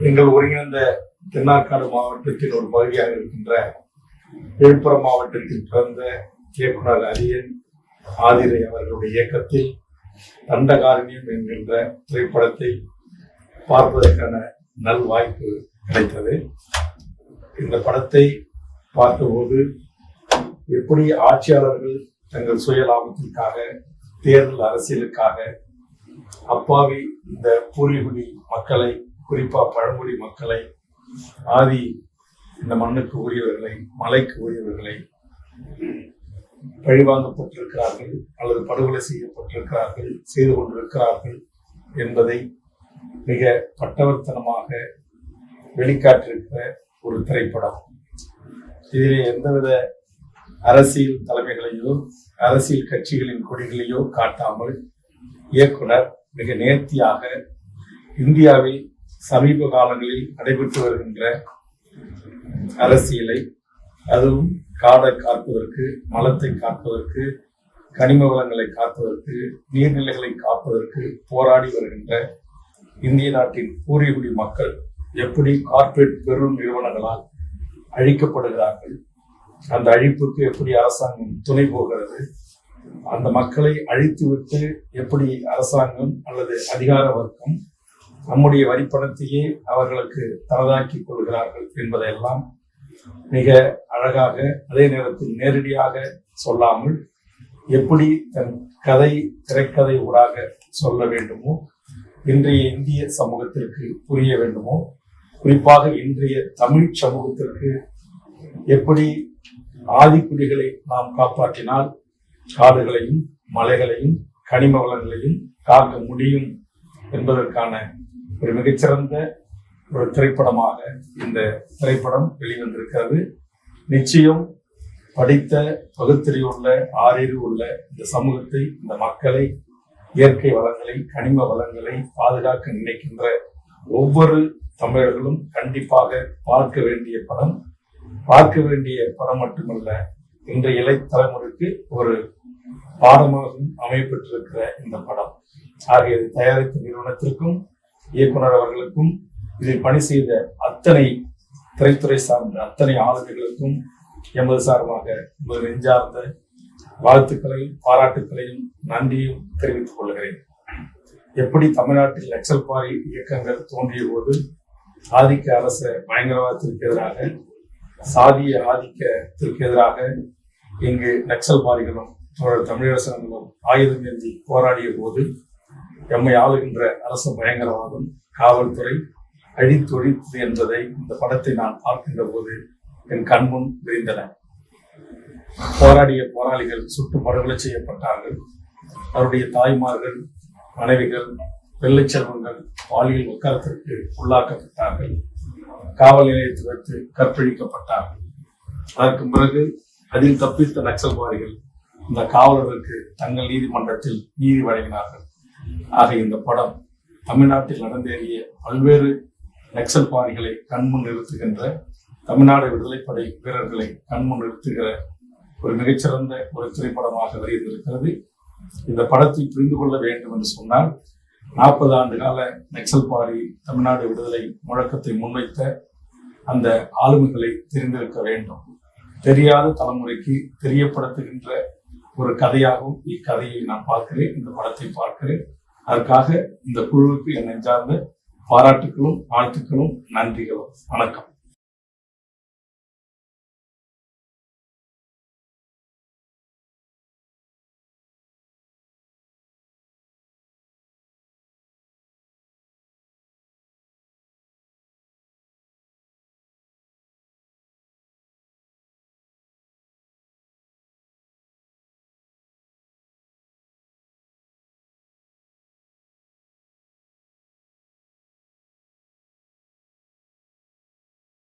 எங்கள் ஒருங்கிணைந்த தென்னார்காடு மாவட்டத்தின் ஒரு பகுதியாக இருக்கின்ற விழுப்புரம் மாவட்டத்தில் பிறந்த இயக்குனர் அரியன் ஆதிரை அவர்களுடைய இயக்கத்தில் தண்டகாரண்யம் என்கின்ற திரைப்படத்தை பார்ப்பதற்கான நல் வாய்ப்பு கிடைத்தது. இந்த படத்தை பார்த்தபோது எப்படி ஆட்சியாளர்கள் தங்கள் சுய லாபத்திற்காக, தேர்தல் அரசியலுக்காக அப்பாவி இந்த பூர்வீகுடி மக்களை, குறிப்பா பழங்குடி மக்களை, ஆதி இந்த மண்ணுக்கு உரியவர்களை, மலைக்கு உரியவர்களை பழிவாங்கப்பட்டிருக்கிறார்கள் அல்லது படுகொலை செய்யப்பட்டிருக்கிறார்கள், செய்து கொண்டிருக்கிறார்கள் என்பதை மிக பட்டவர்த்தனமாக வெளிக்காட்டிருக்கிற ஒரு திரைப்படம். இதிலே எந்தவித அரசியல் தலைமைகளையோ அரசியல் கட்சிகளின் கொடிகளையோ காட்டாமல் இயக்குனர் மிக நேர்த்தியாக இந்தியாவில் சமீப காலங்களில் நடைபெற்று வருகின்ற அரசியலை, அதுவும் காடை காப்பதற்கு, மலத்தை காப்பதற்கு, கனிம வளங்களை காப்பதற்கு, நீர்நிலைகளை காப்பதற்கு போராடி வருகின்ற இந்திய நாட்டின் பூர்வீகுடி மக்கள் எப்படி கார்ப்பரேட் பெரும் நிறுவனங்களால் அழிக்கப்படுகிறார்கள், அந்த அழிப்புக்கு எப்படி அரசாங்கம் துணை போகிறது, அந்த மக்களை அழித்துவிட்டு எப்படி அரசாங்கம் அல்லது அதிகார வர்க்கம் நம்முடைய வரிப்பணத்தையே அவர்களுக்கு தனதாக்கிக் கொள்கிறார்கள் என்பதையெல்லாம் மிக அழகாக, அதே நேரத்தில் நேரடியாக சொல்லாமல் எப்படி தன் கதை, திரைக்கதை ஊடாக சொல்ல வேண்டுமோ, இன்றைய இந்திய சமூகத்திற்கு புரிய வேண்டுமோ, குறிப்பாக இன்றைய தமிழ் சமூகத்திற்கு எப்படி ஆதிக்குடிகளை நாம் காப்பாற்றினால் காடுகளையும் மலைகளையும் கனிம வளங்களையும் காக்க முடியும் என்பதற்கான ஒரு மிகச்சிறந்த ஒரு திரைப்படமாக இந்த திரைப்படம் வெளிவந்திருக்கிறது. நிச்சயம் படித்த, பகுத்தறிவுள்ள, ஆறிவு உள்ள இந்த சமூகத்தை, இந்த மக்களை, இயற்கை வளங்களை, கனிம வளங்களை பாதுகாக்க நினைக்கின்ற ஒவ்வொரு தமிழர்களும் கண்டிப்பாக பார்க்க வேண்டிய படம். பார்க்க வேண்டிய படம் மட்டுமல்ல, இன்றைய இளை தலைமுறைக்கு ஒரு பாடமாகவும் அமையப்பட்டிருக்கிற இந்த படம். ஆகிய தயாரித்த நிறுவனத்திற்கும், இயக்குனர் அவர்களுக்கும், இதில் பணி செய்த அத்தனை திரைத்துறை சார்ந்த அத்தனை ஆளுமைகளுக்கும் எமது சார்பாக எமது நெஞ்சார்ந்த வாழ்த்துக்களையும் பாராட்டுக்களையும் நன்றியும் தெரிவித்துக் கொள்கிறேன். எப்படி தமிழ்நாட்டில் நக்சல் பாரி இயக்கங்கள் தோன்றிய போது ஆதிக்க அரச பயங்கரவாதத்திற்கு எதிராக, சாதிய ஆதிக்கத்திற்கு எதிராக இங்கு நக்சல் பாரிகளும் தமிழரசர்களும் ஆயுதம் ஏந்தி போராடிய போது எம்மை ஆளுகின்ற அரச பயங்கரவாதம், காவல்துறை அழித்தொழித்தது என்பதை இந்த படத்தை நான் பார்க்கின்ற போது என் கண்முன் விரிந்தன. போராடிய போராளிகள் சுட்டு படுகொலை செய்யப்பட்டார்கள். அவருடைய தாய்மார்கள், மனைவிகள், வெள்ளை செல்வங்கள் பாலியல் வக்காலத்திற்கு உள்ளாக்கப்பட்டார்கள். காவல் நிலையத்தில் வைத்து கற்பழிக்கப்பட்டார்கள். அதற்கு பிறகு அதில் தப்பித்த நக்சல்வாதிகள் இந்த காவலர்களுக்கு தங்கள் நீதிமன்றத்தில் நீதி வழங்கினார்கள். ஆக இந்த படம் தமிழ்நாட்டில் நடந்தேறிய பல்வேறு நக்சல் பாரிகளை கண்முன் நிறுத்துகின்ற, தமிழ்நாடு விடுதலைப்படை வீரர்களை கண்முன் நிறுத்துகிற ஒரு மிகச்சிறந்த ஒரு திரைப்படமாக வெளியிருந்திருக்கிறது. இந்த படத்தை புரிந்து கொள்ள வேண்டும் என்று சொன்னால் 40 ஆண்டு கால நக்சல் பாரி தமிழ்நாடு விடுதலை முழக்கத்தை முன்வைத்த அந்த ஆளுமைகளை தெரிந்திருக்க வேண்டும். தெரியாத தலைமுறைக்கு தெரியப்படுத்துகின்ற ஒரு கதையாகவும் இக்கதையை நான் பார்க்கிறேன், இந்த படத்தை பார்க்கிறேன். அதற்காக இந்த குழுவுக்கு என் நெஞ்சார்ந்த பாராட்டுகளும் வாழ்த்துக்களும் நன்றிகளும். வணக்கம்.